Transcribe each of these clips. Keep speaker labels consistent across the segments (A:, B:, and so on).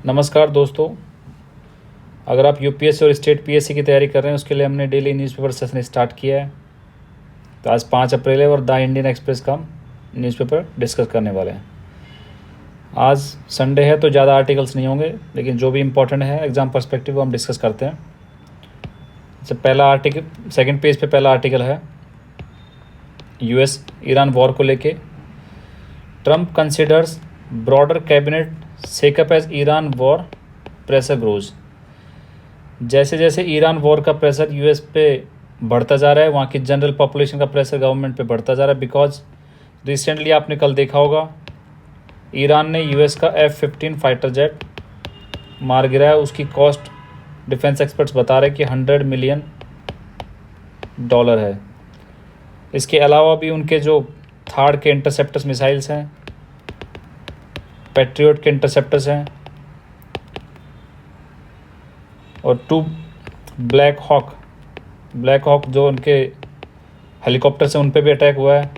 A: नमस्कार दोस्तों। अगर आप यूपीएससी और स्टेट पीएससी की तैयारी कर रहे हैं उसके लिए हमने डेली न्यूज़पेपर सेशन स्टार्ट किया है। तो आज 5 अप्रैल है और द इंडियन एक्सप्रेस का न्यूज़पेपर डिस्कस करने वाले हैं। आज संडे है तो ज़्यादा आर्टिकल्स नहीं होंगे, लेकिन जो भी इम्पोर्टेंट है एग्ज़ाम पर्सपेक्टिव वो हम डिस्कस करते हैं। जैसे पहला आर्टिकल, सेकंड पेज पे पहला आर्टिकल है यूएस ईरान वॉर को लेके। Trump considers broader cabinet shakeup as Iran war pressure grows. जैसे जैसे ईरान वॉर का प्रेशर यूएस पे बढ़ता जा रहा है, वहाँ की जनरल पॉपुलेशन का प्रेशर गवर्नमेंट पे बढ़ता जा रहा है। बिकॉज रिसेंटली आपने कल देखा होगा ईरान ने यूएस का F-15 फाइटर जेट मार गिराया। उसकी कॉस्ट डिफेंस एक्सपर्ट्स बता रहे कि $100 मिलियन है। इसके अलावा भी उनके जो थार्ड के इंटरसेप्टर्स मिसाइल्स हैं, पैट्रियट के इंटरसेप्टर्स हैं और 2 ब्लैक हॉक जो उनके हेलीकॉप्टर्स हैं उन पे भी अटैक हुआ है।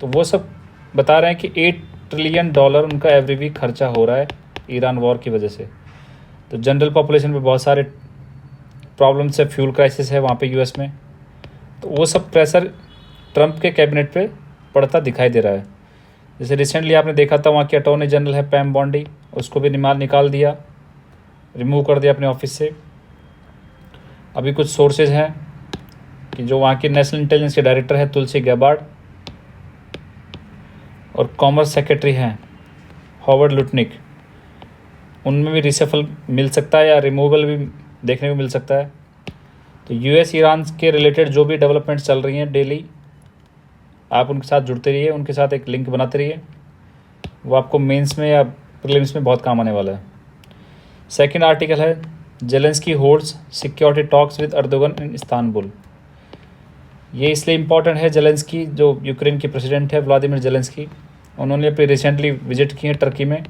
A: तो वो सब बता रहे हैं कि $8 ट्रिलियन उनका एवरी वीक खर्चा हो रहा है ईरान वॉर की वजह से। तो जनरल पॉपुलेशन पे बहुत सारे प्रॉब्लम्स है, फ्यूल क्राइसिस है वहाँ पे यूएस में। तो वो सब प्रेशर ट्रम्प के कैबिनेट पे पड़ता दिखाई दे रहा है। जैसे रिसेंटली आपने देखा था वहाँ की अटॉर्नी जनरल है पैम बॉन्डी, उसको भी निकाल दिया, रिमूव कर दिया अपने ऑफिस से। अभी कुछ सोर्सेज हैं कि जो वहाँ की नेशनल इंटेलिजेंस के डायरेक्टर है तुलसी गैबार्ड और कॉमर्स सेक्रेटरी हैं हॉवर्ड लुटनिक, उनमें भी रिसफल मिल सकता है या रिमूवल भी देखने को मिल सकता है। तो यूएस ईरान के रिलेटेड जो भी डेवलपमेंट्स चल रही हैं डेली, आप उनके साथ जुड़ते रहिए, उनके साथ एक लिंक बनाते रहिए, वो आपको मेंस में या प्रीलिम्स में बहुत काम आने वाला है। सेकंड आर्टिकल है Zelensky holds security talks with Erdogan in Istanbul. ये इसलिए इम्पॉर्टेंट है, जेलेंस्की जो यूक्रेन की प्रेसिडेंट है व्लादिमीर जेलेंस्की, उन्होंने अपनी रिसेंटली विजिट की है टर्की में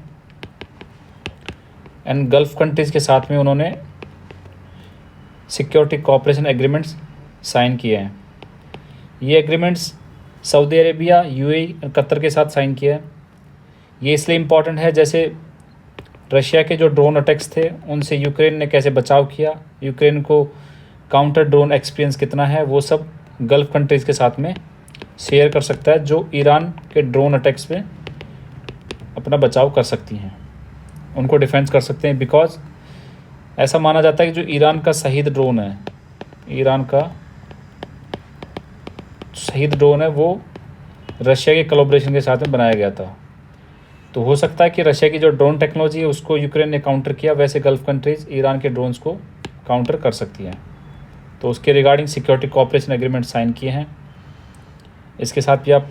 A: एंड गल्फ कंट्रीज़ के साथ में उन्होंने सिक्योरिटी कोऑपरेशन एग्रीमेंट्स साइन किए हैं। ये एग्रीमेंट्स सऊदी अरेबिया, यूएई और कतर के साथ साइन किया है। ये इसलिए इम्पॉर्टेंट है, जैसे रशिया के जो ड्रोन अटैक्स थे उनसे यूक्रेन ने कैसे बचाव किया, यूक्रेन को काउंटर ड्रोन एक्सपीरियंस कितना है, वो सब गल्फ कंट्रीज़ के साथ में शेयर कर सकता है, जो ईरान के ड्रोन अटैक्स में अपना बचाव कर सकती हैं, उनको डिफेंस कर सकते हैं। बिकॉज ऐसा माना जाता है कि जो ईरान का शहीद ड्रोन है, वो रशिया के कोलैबोरेशन के साथ में बनाया गया था। तो हो सकता है कि रशिया की जो ड्रोन टेक्नोलॉजी है उसको यूक्रेन ने काउंटर किया, वैसे गल्फ कंट्रीज़ ईरान के ड्रोन्स को काउंटर कर सकती हैं। तो उसके regarding security cooperation agreement sign किए हैं, इसके साथ भी आप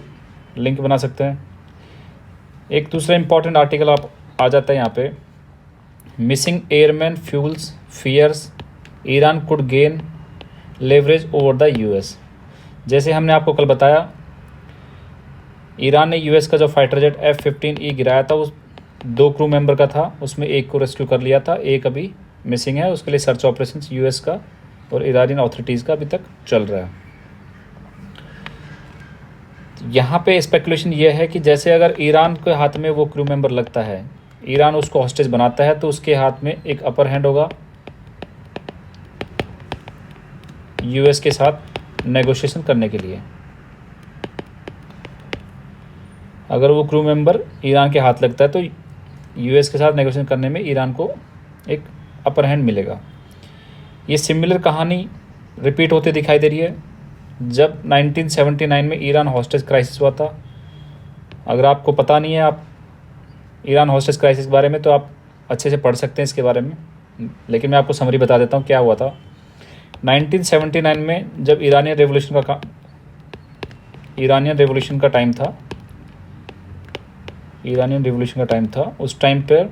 A: लिंक बना सकते हैं। एक दूसरा इंपॉर्टेंट आर्टिकल आप आ जाता है यहाँ पे, missing airman fuels fears Iran could gain leverage over the US. जैसे हमने आपको कल बताया ईरान ने यूएस का जो फाइटर जेट F-15E गिराया था, उस 2 क्रू मेंबर का था, उसमें एक को रेस्क्यू कर लिया था, एक अभी मिसिंग है। उसके लिए सर्च ऑपरेशन यूएस का और ईरानी अथॉरिटीज़ का अभी तक चल रहा है। यहाँ पे स्पेकुलेशन ये है कि जैसे अगर ईरान के हाथ में वो क्रू मेंबर लगता है, ईरान उसको हॉस्टेज बनाता है, तो उसके हाथ में एक अपर हैंड होगा यूएस के साथ नेगोशिएशन करने के लिए। अगर वो क्रू मेंबर ईरान के हाथ लगता है तो यूएस के साथ नेगोशिएशन करने में ईरान को एक अपर हैंड मिलेगा। ये सिमिलर कहानी रिपीट होते दिखाई दे रही है जब 1979 में ईरान हॉस्टेज क्राइसिस हुआ था। अगर आपको पता नहीं है आप ईरान हॉस्टेज क्राइसिस के बारे में, तो आप अच्छे से पढ़ सकते हैं इसके बारे में, लेकिन मैं आपको समरी बता देता हूँ क्या हुआ था। 1979 में जब इरानियन रेवोल्यूशन का टाइम था, उस टाइम पर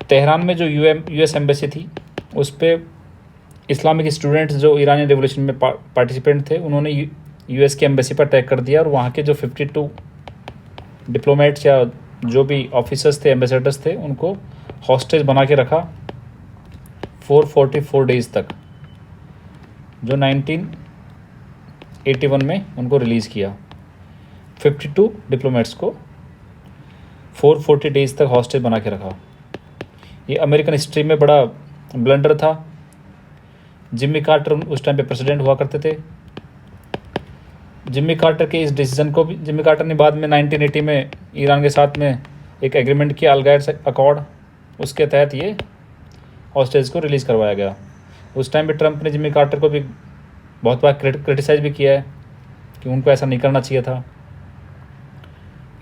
A: तेहरान में जो यूएस एम्बेसी थी उस पर इस्लामिक स्टूडेंट्स जो ईरानी रेवोल्यूशन में पार्टिसिपेंट थे, उन्होंने यूएस की एम्बेसी पर अटैक कर दिया और वहाँ के जो 52 डिप्लोमेट्स या जो भी ऑफिसर्स थे, एम्बेसडर्स थे, उनको हॉस्टेज बना के रखा 444 डेज़ तक, जो 1981 में उनको रिलीज़ किया। 52 डिप्लोमेट्स को 440 डेज़ तक हॉस्टेज बना के रखा। ये अमेरिकन हिस्ट्री में बड़ा ब्लंडर था। जिम्मी कार्टर उस टाइम पे प्रेसिडेंट हुआ करते थे। जिम्मी कार्टर के इस डिसीजन को भी जिम्मी कार्टर ने बाद में 1980 में ईरान के साथ में एक एग्रीमेंट किया, अलगायर अकॉर्ड। उसके तहत ये हॉस्टेज को रिलीज़ करवाया गया। उस टाइम पे ट्रंप ने जिम्मी कार्टर को भी बहुत बार क्रिटिसाइज़ भी किया है कि उनको ऐसा नहीं करना चाहिए था,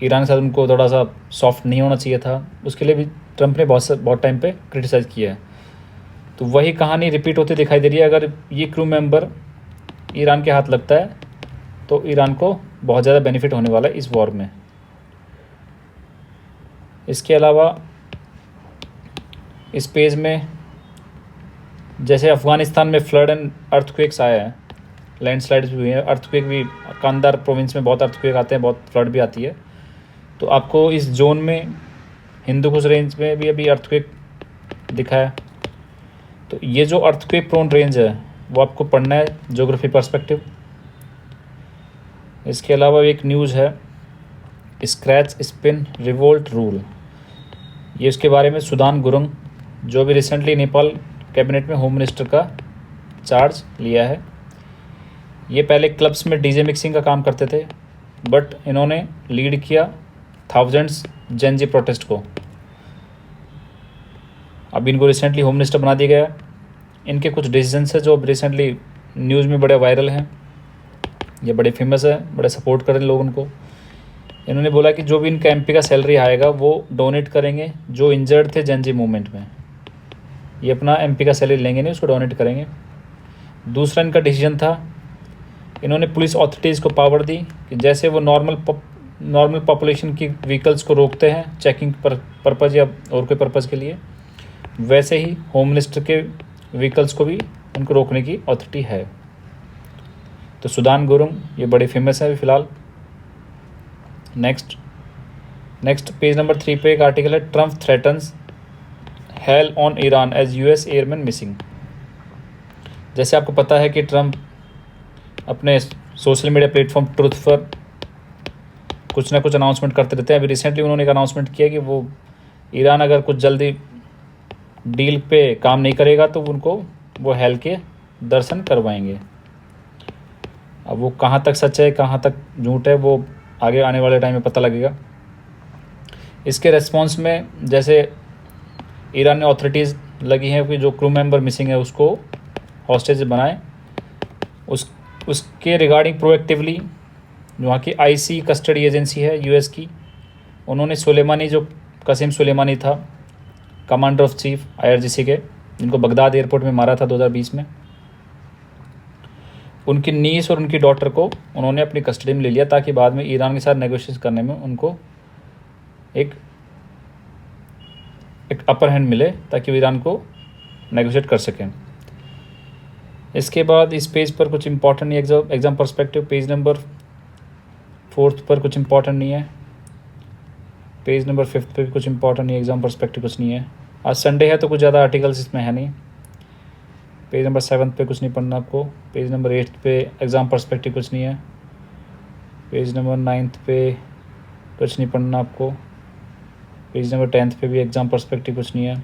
A: ईरान के साथ उनको थोड़ा सा सॉफ्ट नहीं होना चाहिए था। उसके लिए भी ट्रंप ने बहुत टाइम पे क्रिटिसाइज़ किया है। तो वही कहानी रिपीट होती दिखाई दे रही है। अगर ये क्रू मेंबर ईरान के हाथ लगता है तो ईरान को बहुत ज़्यादा बेनिफिट होने वाला है इस वॉर में। इसके अलावा इस पेज में जैसे अफ़गानिस्तान में फ्लड एंड अर्थक्वेक्स आया है, लैंडस्लाइड्स भी हुई हैं, अर्थक्वेक भी, कांदार प्रोविंस में बहुत अर्थक्वेक आते हैं, बहुत फ्लड भी आती है। तो आपको इस जोन में हिंदू कुश रेंज में भी अभी अर्थक्वेक दिखा है। तो ये जो अर्थक्वेक प्रोन रेंज है वो आपको पढ़ना है ज्योग्राफी पर्सपेक्टिव। इसके अलावा एक न्यूज़ है स्क्रैच स्पिन रिवोल्ट रूल, ये उसके बारे में सुदान गुरुंग जो भी रिसेंटली नेपाल कैबिनेट में होम मिनिस्टर का चार्ज लिया है। ये पहले क्लब्स में डीजे मिक्सिंग का काम करते थे, बट इन्होंने लीड किया थाउजेंड्स जेन जी प्रोटेस्ट को। अब इनको रिसेंटली होम मिनिस्टर बना दिया गया है। इनके कुछ डिसीजंस है जो अब रिसेंटली न्यूज़ में बड़े वायरल हैं, ये बड़े फेमस है, बड़े सपोर्ट कर रहे हैं लोग उनको। इन्होंने बोला कि जो भी इनका एमपी का सैलरी आएगा वो डोनेट करेंगे जो इंजर्ड थे जेन जी मूवमेंट में। ये अपना एमपी का सैलरी लेंगे नहीं, उसको डोनेट करेंगे। दूसरा इनका डिसीजन था, इन्होंने पुलिस अथॉरिटीज़ को पावर दी कि जैसे वो नॉर्मल पॉपुलेशन की व्हीकल्स को रोकते हैं चेकिंग पर्पज़ या और कोई पर्पज़ के लिए, वैसे ही होम मिनिस्टर के व्हीकल्स को भी उनको रोकने की अथॉरिटी है। तो सुदान गुरुंग ये बड़े फेमस है अभी फ़िलहाल। नेक्स्ट पेज नंबर 3 पे एक आर्टिकल है, Trump threatens hell on Iran as US airman missing. जैसे आपको पता है कि ट्रम्प अपने सोशल मीडिया प्लेटफॉर्म ट्रुथ पर कुछ ना कुछ अनाउंसमेंट करते रहते हैं। अभी रिसेंटली उन्होंने एक अनाउंसमेंट किया कि वो ईरान अगर कुछ जल्दी डील पे काम नहीं करेगा तो उनको वो हेल के दर्शन करवाएंगे। अब वो कहाँ तक सच है कहाँ तक झूठ है वो आगे आने वाले टाइम में पता लगेगा। इसके रेस्पॉन्स में जैसे ईरान ने अथॉरिटीज़ लगी हैं कि जो क्रू मेंबर मिसिंग है उसको हॉस्टेज बनाए, उसके रिगार्डिंग प्रोएक्टिवली वहाँ की आईसी कस्टडी एजेंसी है यूएस की, उन्होंने सुलेमानी, जो कसीम सुलेमानी था कमांडर ऑफ चीफ आईआरजीसी के, जिनको बगदाद एयरपोर्ट में मारा था 2020 में, उनकी नीस और उनकी डॉटर को उन्होंने अपनी कस्टडी में ले लिया ताकि बाद में ईरान के साथ नेगोशिएट करने में उनको एक अपर हैंड मिले ताकि वो ईरान को नेगोशिएट कर सकें। इसके बाद इस पेज पर कुछ इंपॉर्टेंट नहीं, एग्ज़ाम पर्सपेक्टिव पेज नंबर 4 पर कुछ इंपॉर्टेंट नहीं है, पेज नंबर 5 पे भी कुछ इंपॉर्टेंट नहीं है, एग्ज़ाम पर्सपेक्टिव कुछ नहीं है। आज संडे है तो कुछ ज़्यादा आर्टिकल्स इसमें है नहीं। पेज नंबर 7 पे कुछ नहीं पढ़ना आपको, पेज नंबर 8 पे एग्ज़ाम पर्सपेक्टिव कुछ नहीं है, पेज नंबर 9 पे कुछ नहीं पढ़ना आपको, पेज नंबर 10 पे भी एग्ज़ाम पर्सपेक्टिव कुछ नहीं है।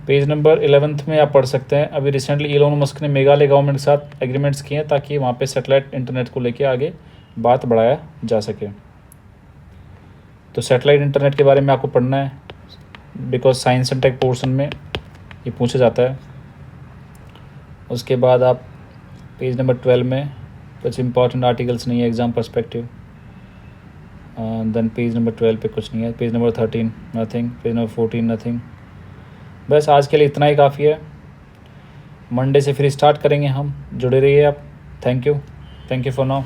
A: पेज नंबर 11 में आप पढ़ सकते हैं, अभी रिसेंटली इलोन मस्क ने मेघालय गवर्नमेंट के साथ एग्रीमेंट्स किए हैं ताकि वहाँ पे सैटेलाइट इंटरनेट को लेके आगे बात बढ़ाया जा सके। तो सैटेलाइट इंटरनेट के बारे में आपको पढ़ना है because science and tech portion में ये पूछा जाता है। उसके बाद आप पेज नंबर 12 में कुछ इंपॉर्टेंट आर्टिकल्स नहीं है exam perspective. Then page number 12 पे कुछ नहीं है, page number 13 nothing, page number 14 nothing. बस आज के लिए इतना ही काफ़ी है। मंडे से फिर स्टार्ट करेंगे हम, जुड़े रहिए आप। Thank you for now.